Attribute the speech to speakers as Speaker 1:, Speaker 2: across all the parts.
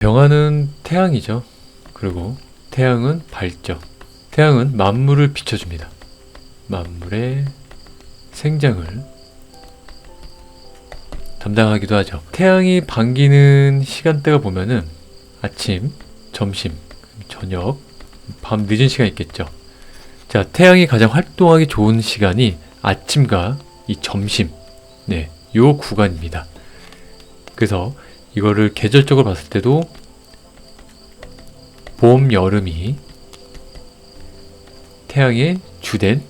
Speaker 1: 병화는 태양이죠. 그리고 태양은 밝죠. 태양은 만물을 비춰줍니다. 만물의 생장을 담당하기도 하죠. 태양이 반기는 시간대가 보면은 아침, 점심, 저녁, 밤 늦은 시간 있겠죠. 자, 태양이 가장 활동하기 좋은 시간이 아침과 이 점심, 요 구간입니다. 그래서 이거를 계절적으로 봤을 때도 봄, 여름이 태양의 주된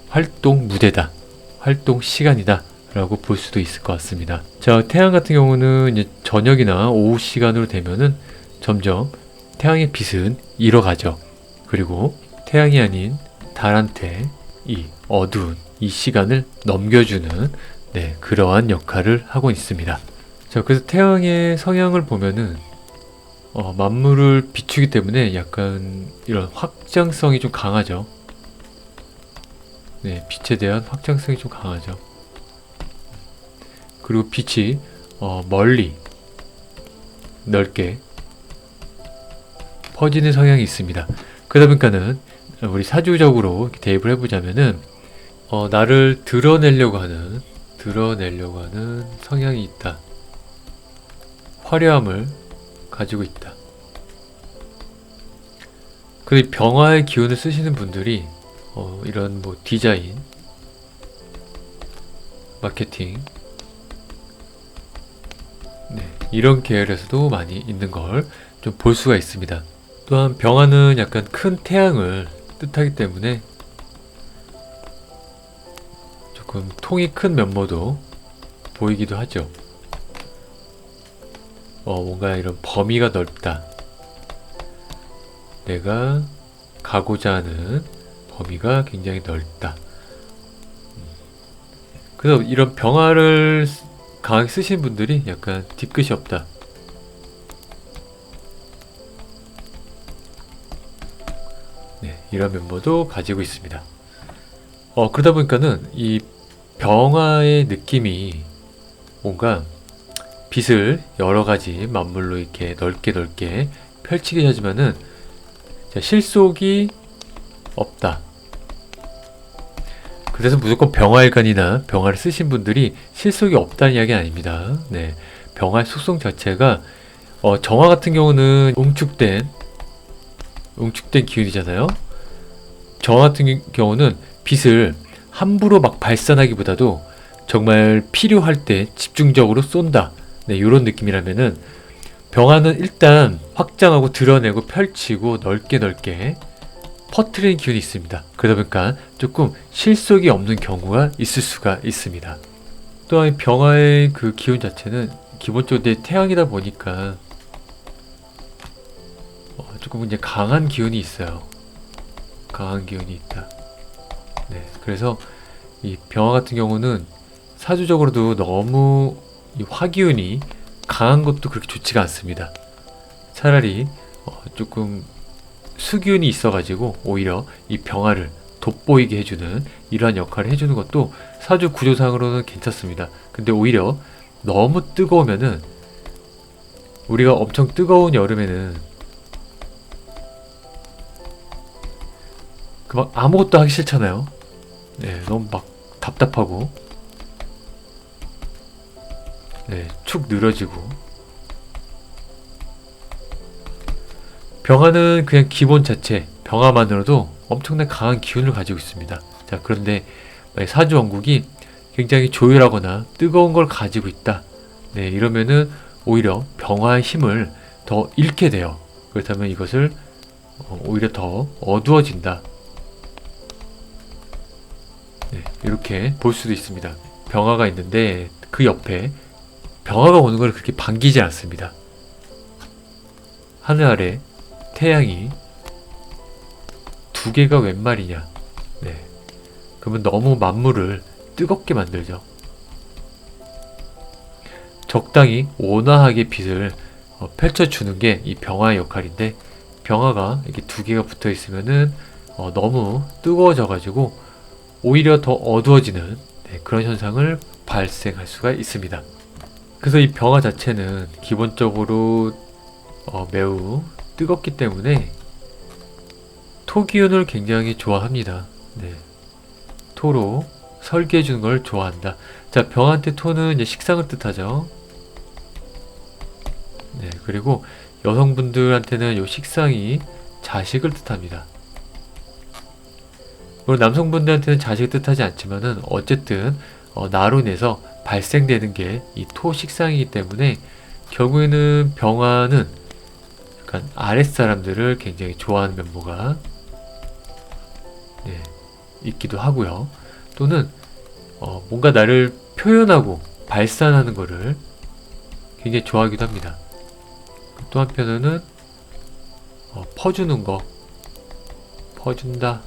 Speaker 1: 활동 무대다, 활동 시간이다 라고 볼 수도 있을 것 같습니다. 자, 태양 같은 경우는 이제 저녁이나 오후 시간으로 되면은 점점 태양의 빛은 잃어가죠. 그리고 태양이 아닌 달한테 이 어두운 이 시간을 넘겨주는 그러한 역할을 하고 있습니다. 자, 그래서 태양의 성향을 보면은 만물을 비추기 때문에 약간 이런 확장성이 좀 강하죠. 빛에 대한 확장성이 좀 강하죠. 그리고 빛이 멀리 넓게 퍼지는 성향이 있습니다. 그러다 보니까는 우리 사주적으로 대입을 해보자면은 나를 드러내려고 하는 성향이 있다. 화려함을 가지고 있다. 그리고 병화의 기운을 쓰시는 분들이 이런 뭐 디자인, 마케팅, 이런 계열에서도 많이 있는 걸 좀 볼 수가 있습니다. 또한 병화는 약간 큰 태양을 뜻하기 때문에 조금 통이 큰 면모도 보이기도 하죠. 뭔가 이런 범위가 넓다. 내가 가고자 하는 범위가 굉장히 넓다. 그래서 이런 병화를 강하게 쓰시는 분들이 약간 뒤끝이 없다. 이런 면모도 가지고 있습니다. 그러다 보니까는 이 병화의 느낌이 뭔가 빛을 여러 가지 만물로 이렇게 넓게 펼치게 하지만은 실속이 없다. 그래서 무조건 병화일간이나 병화를 쓰신 분들이 실속이 없다는 이야기는 아닙니다. 병화의 속성 자체가 정화 같은 경우는 웅축된 기운이잖아요. 정화 같은 경우는 빛을 함부로 막 발산하기보다도 정말 필요할 때 집중적으로 쏜다. 이런 느낌이라면은 병화는 일단 확장하고 드러내고 펼치고 넓게 퍼뜨리는 기운이 있습니다. 그러다 보니까 조금 실속이 없는 경우가 있을 수가 있습니다. 또한 병화의 그 기운 자체는 기본적으로 내 태양이다 보니까 조금 이제 강한 기운이 있어요. 강한 기운이 있다. 그래서 이 병화 같은 경우는 사주적으로도 너무 이 화기운이 강한 것도 그렇게 좋지가 않습니다. 차라리 조금 수기운이 있어가지고 오히려 이 병화를 돋보이게 해주는 이러한 역할을 해주는 것도 사주 구조상으로는 괜찮습니다. 근데 오히려 너무 뜨거우면은 우리가 엄청 뜨거운 여름에는 막 아무것도 하기 싫잖아요. 너무 막 답답하고 축 늘어지고. 병화는 그냥 기본 자체 병화만으로도 엄청난 강한 기운을 가지고 있습니다. 자, 그런데 사주 원국이 굉장히 조율하거나 뜨거운 걸 가지고 있다. 이러면은 오히려 병화의 힘을 더 잃게 돼요. 그렇다면 이것을 오히려 더 어두워진다. 이렇게 볼 수도 있습니다. 병화가 있는데 그 옆에 병화가 오는 걸 그렇게 반기지 않습니다. 하늘 아래 태양이 두 개가 웬 말이냐. 그러면 너무 만물을 뜨겁게 만들죠. 적당히 온화하게 빛을 펼쳐주는 게 이 병화의 역할인데, 병화가 이렇게 두 개가 붙어 있으면은 너무 뜨거워져 가지고 오히려 더 어두워지는 그런 현상을 발생할 수가 있습니다. 그래서 이 병화 자체는 기본적으로 매우 뜨겁기 때문에 토 기운을 굉장히 좋아합니다. 네. 토로 설계해 주는 걸 좋아한다. 자, 병한테 토는 이제 식상을 뜻하죠. 네, 그리고 여성분들한테는 요 식상이 자식을 뜻합니다. 물론 남성분들한테는 자식을 뜻하지 않지만은 어쨌든 나로 인해서 발생되는 게 이 토 식상이기 때문에 결국에는 병화는 약간 아랫사람들을 굉장히 좋아하는 면모가 네, 있기도 하고요. 또는 뭔가 나를 표현하고 발산하는 거를 굉장히 좋아하기도 합니다. 또 한편으로는 퍼주는 거, 퍼준다,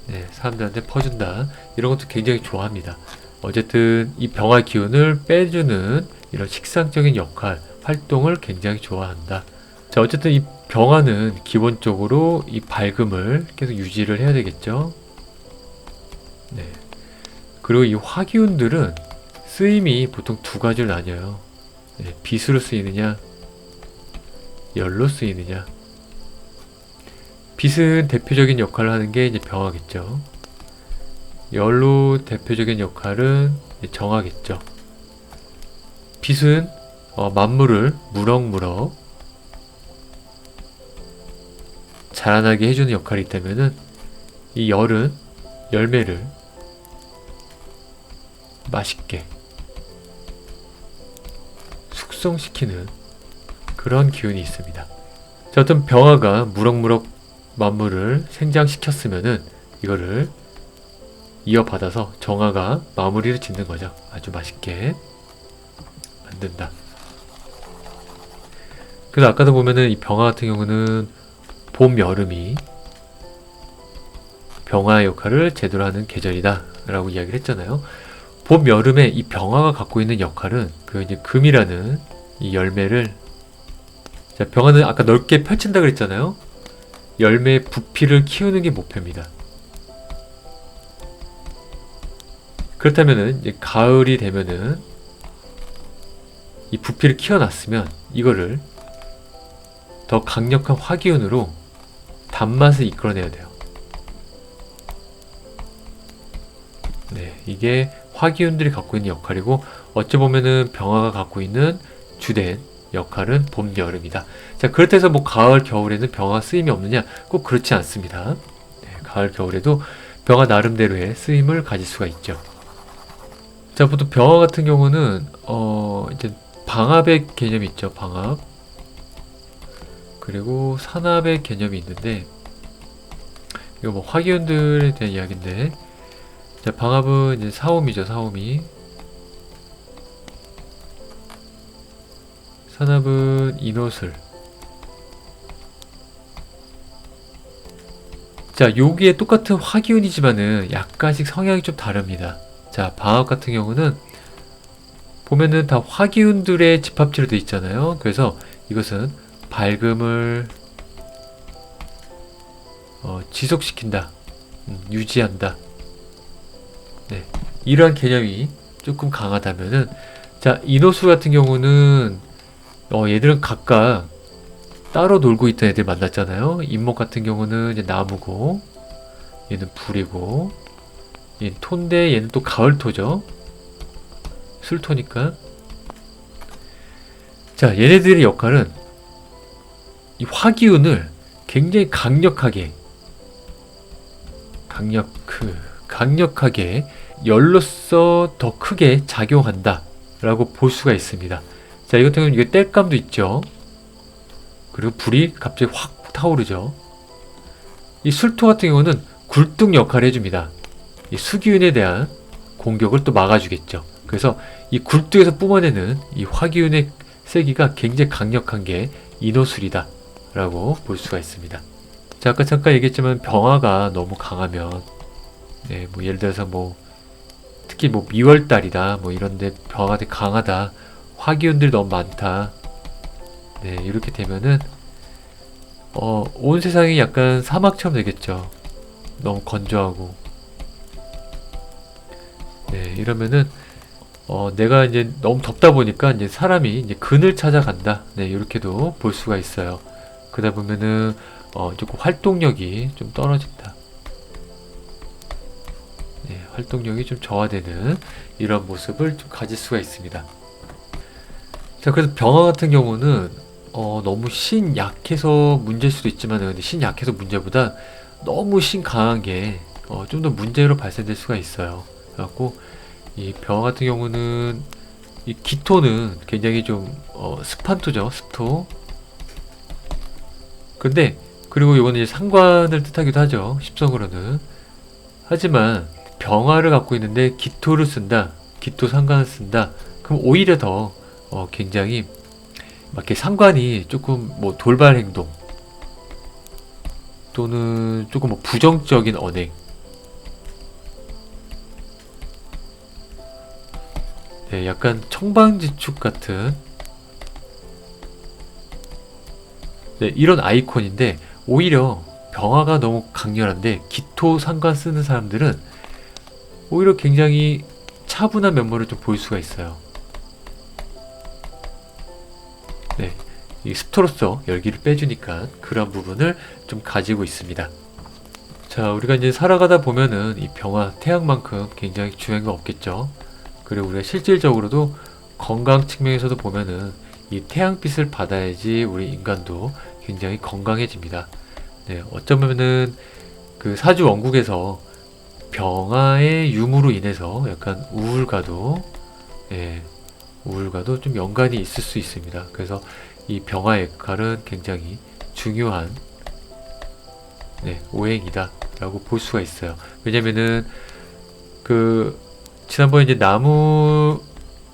Speaker 1: 네, 사람들한테 퍼준다, 이런 것도 굉장히 좋아합니다. 어쨌든 이 병화 기운을 빼주는 이런 식상적인 역할, 활동을 굉장히 좋아한다. 자, 어쨌든 이 병화는 기본적으로 이 밝음을 계속 유지를 해야 되겠죠. 네. 그리고 이 화기운들은 쓰임이 보통 두 가지로 나뉘어요. 네, 빛으로 쓰이느냐, 열로 쓰이느냐. 빛은 대표적인 역할을 하는 게 이제 병화겠죠. 열로 대표적인 역할은 정화겠죠. 빛은 만물을 무럭무럭 자라나게 해주는 역할이 있다면은 이 열은 열매를 맛있게 숙성시키는 그런 기운이 있습니다. 자, 어떤 병화가 무럭무럭 만물을 생장시켰으면은 이거를 이어받아서 정화가 마무리를 짓는 거죠. 아주 맛있게 만든다. 그래서 아까도 보면은 이 병화 같은 경우는 봄, 여름이 병화의 역할을 제대로 하는 계절이다 라고 이야기를 했잖아요. 봄, 여름에 이 병화가 갖고 있는 역할은 그 이제 금이라는 이 열매를, 자, 병화는 아까 넓게 펼친다 그랬잖아요. 열매의 부피를 키우는 게 목표입니다. 그렇다면은 이제 가을이 되면은 이 부피를 키워놨으면 이거를 더 강력한 화기운으로 단맛을 이끌어내야 돼요. 네, 이게 화기운들이 갖고 있는 역할이고, 어찌 보면은 병화가 갖고 있는 주된 역할은 봄, 여름이다. 자, 그렇다 해서 뭐 가을, 겨울에는 병화 쓰임이 없느냐? 꼭 그렇지 않습니다. 네, 가을, 겨울에도 병화 나름대로의 쓰임을 가질 수가 있죠. 자, 보통 병화 같은 경우는 이제 방압의 개념이 있죠. 방압. 그리고 산압의 개념이 있는데, 이거 뭐 화기운들에 대한 이야기인데, 자, 방압은 이제 사오미죠. 사오미. 산압은 인호술. 자, 여기에 똑같은 화기운이지만은 약간씩 성향이 좀 다릅니다. 자, 방압 같은 경우는 보면은 다 화기운들의 집합체로 되어 있잖아요. 그래서 이것은 밝음을 지속시킨다, 유지한다. 네, 이러한 개념이 조금 강하다면은, 자, 인호술 같은 경우는 얘들은 각각 따로 놀고 있던 애들 만났잖아요. 인목 같은 경우는 이제 나무고, 얘는 불이고, 얘는 토인데 얘는 또 가을토죠. 술토니까. 자, 얘네들의 역할은 이 화기운을 굉장히 강력하게 열로서 더 크게 작용한다 라고 볼 수가 있습니다. 자, 이것 같은 경우는 이게 땔감도 있죠. 그리고 불이 갑자기 확 타오르죠. 이 술토 같은 경우는 굴뚝 역할을 해줍니다. 이 수기운에 대한 공격을 또 막아주겠죠. 그래서 이 굴뚝에서 뿜어내는 이 화기운의 세기가 굉장히 강력한 게 인호술이다 라고 볼 수가 있습니다. 자, 아까 잠깐 얘기했지만 병화가 너무 강하면, 네, 뭐 예를 들어서 뭐 특히 뭐 미월달이다 뭐 이런데 병화가 되게 강하다, 화기운들이 너무 많다, 네, 이렇게 되면은 온 세상이 약간 사막처럼 되겠죠. 너무 건조하고. 네, 이러면은 내가 이제 너무 덥다 보니까 이제 사람이 이제 근을 찾아간다. 네, 이렇게도 볼 수가 있어요. 그러다 보면은 조금 활동력이 좀 떨어진다. 네, 활동력이 좀 저하되는 이런 모습을 좀 가질 수가 있습니다. 자, 그래서 병화 같은 경우는 너무 신 약해서 문제일 수도 있지만, 근데 신 약해서 문제보다 너무 신 강한 게 좀 더 문제로 발생될 수가 있어요. 그래갖고 이 병화 같은 경우는 이 기토는 굉장히 좀 습한토죠, 습토. 근데 그리고 이거는 이제 상관을 뜻하기도 하죠, 십성으로는. 하지만 병화를 갖고 있는데 기토를 쓴다, 기토 상관을 쓴다. 그럼 오히려 더 굉장히 막 이렇게 상관이 조금 뭐 돌발 행동 또는 조금 뭐 부정적인 언행, 네, 약간 청방지축 같은, 네, 이런 아이콘인데 오히려 병화가 너무 강렬한데 기토 상관 쓰는 사람들은 오히려 굉장히 차분한 면모를 좀 볼 수가 있어요. 네, 이 습토로서 열기를 빼주니까 그런 부분을 좀 가지고 있습니다. 자, 우리가 이제 살아가다 보면은 이 병화, 태양만큼 굉장히 중요한 거 없겠죠. 그리고 우리가 실질적으로도 건강 측면에서도 보면은 이 태양빛을 받아야지 우리 인간도 굉장히 건강해집니다. 네, 어쩌면은 그 사주 원국에서 병화의 유무로 인해서 약간 우울과도, 예, 우울과도 좀 연관이 있을 수 있습니다. 그래서 이 병화의 역할은 굉장히 중요한, 네, 오행이다 라고 볼 수가 있어요. 왜냐면은 그 지난번에 이제 나무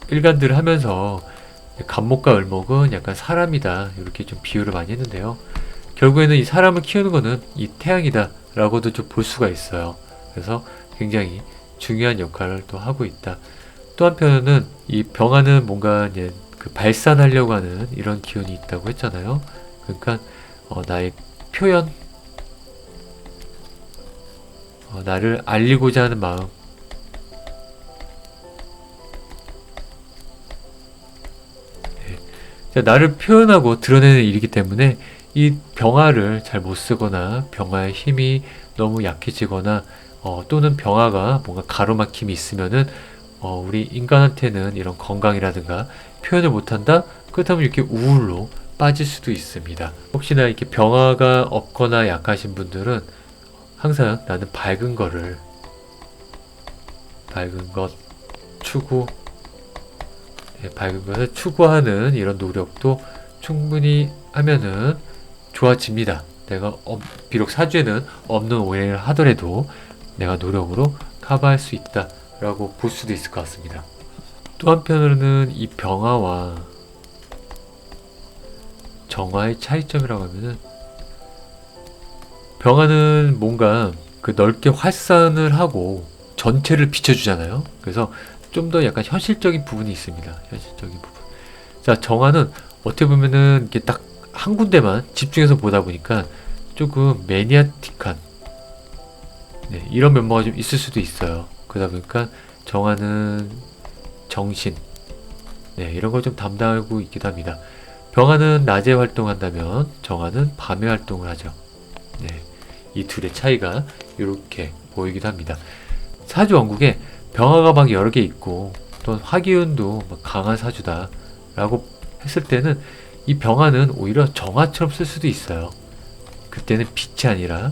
Speaker 1: 일간들을 하면서 갑목과 을목은 약간 사람이다 이렇게 좀 비유를 많이 했는데요. 결국에는 이 사람을 키우는 거는 이 태양이다 라고도 좀 볼 수가 있어요. 그래서 굉장히 중요한 역할을 또 하고 있다. 또 한편은 이 병화는 뭔가 이제 그 발산하려고 하는 이런 기운이 있다고 했잖아요. 그러니까 나의 표현, 나를 알리고자 하는 마음, 나를 표현하고 드러내는 일이기 때문에 이 병화를 잘 못 쓰거나 병화의 힘이 너무 약해지거나 또는 병화가 뭔가 가로막힘이 있으면은 우리 인간한테는 이런 건강이라든가 표현을 못한다? 그렇다면 이렇게 우울로 빠질 수도 있습니다. 혹시나 이렇게 병화가 없거나 약하신 분들은 항상 나는 밝은 것 추구, 네, 밝은 것을 추구하는 이런 노력도 충분히 하면은 좋아집니다. 내가 비록 사주에는 없는 오해를 하더라도 내가 노력으로 커버할 수 있다 라고 볼 수도 있을 것 같습니다. 또 한편으로는 이 병화와 정화의 차이점이라고 하면은, 병화는 뭔가 그 넓게 활산을 하고 전체를 비춰주잖아요. 그래서 좀 더 약간 현실적인 부분이 있습니다. 현실적인 부분. 자, 정화는 어떻게 보면은 이게 딱 한 군데만 집중해서 보다 보니까 조금 매니아틱한, 네, 이런 면모가 좀 있을 수도 있어요. 그러다 보니까 정화는 정신, 네, 이런 걸 좀 담당하고 있기도 합니다. 병화는 낮에 활동한다면 정화는 밤에 활동을 하죠. 네, 이 둘의 차이가 이렇게 보이기도 합니다. 사주 원국에 병화가 막 여러 개 있고 또 화기운도 막 강한 사주다 라고 했을 때는 이 병화는 오히려 정화처럼 쓸 수도 있어요. 그때는 빛이 아니라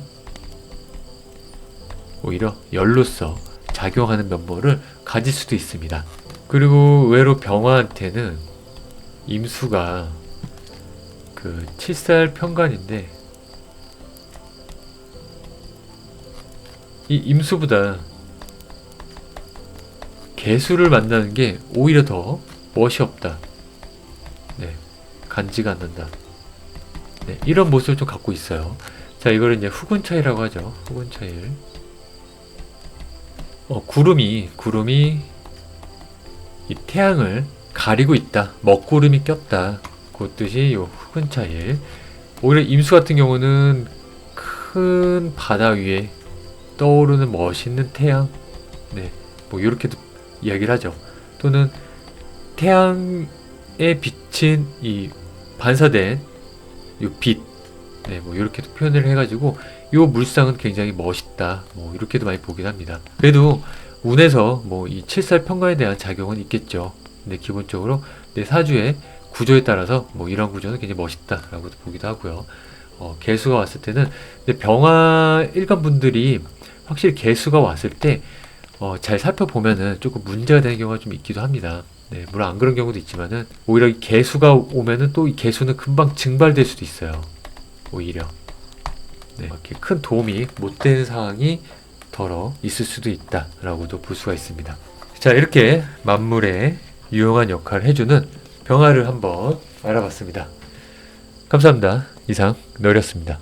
Speaker 1: 오히려 열로서 작용하는 면모를 가질 수도 있습니다. 그리고 의외로 병화한테는 임수가 그 칠살 편관인데, 이 임수보다 개수를 만나는 게 오히려 더 멋이 없다. 네, 간지가 않는다. 네, 이런 모습을 좀 갖고 있어요. 자, 이거를 이제 후군차일이라고 하죠. 후군차일. 구름이 이 태양을 가리고 있다. 먹구름이 꼈다. 그 뜻이 요 후근차일. 오히려 임수 같은 경우는 큰 바다 위에 떠오르는 멋있는 태양. 네, 뭐 이렇게도 이야기를 하죠. 또는 태양에 비친 이 반사된 이 빛, 네, 뭐 이렇게도 표현을 해가지고 이 물상은 굉장히 멋있다, 뭐 이렇게도 많이 보긴 합니다. 그래도 운에서 뭐 이 칠살 평가에 대한 작용은 있겠죠. 근데 기본적으로 내 사주의 구조에 따라서 뭐 이런 구조는 굉장히 멋있다라고 보기도 하고요. 개수가 왔을 때는 근데 병화 일간 분들이 확실히 개수가 왔을 때 잘 살펴보면은 조금 문제가 되는 경우가 좀 있기도 합니다. 네, 물론 안 그런 경우도 있지만은 오히려 이 개수가 오면은 또 이 개수는 금방 증발될 수도 있어요. 오히려 네, 이렇게 큰 도움이 못 되는 상황이 덜어 있을 수도 있다라고도 볼 수가 있습니다. 자, 이렇게 만물에 유용한 역할을 해주는 병화를 한번 알아봤습니다. 감사합니다. 이상 너렸습니다.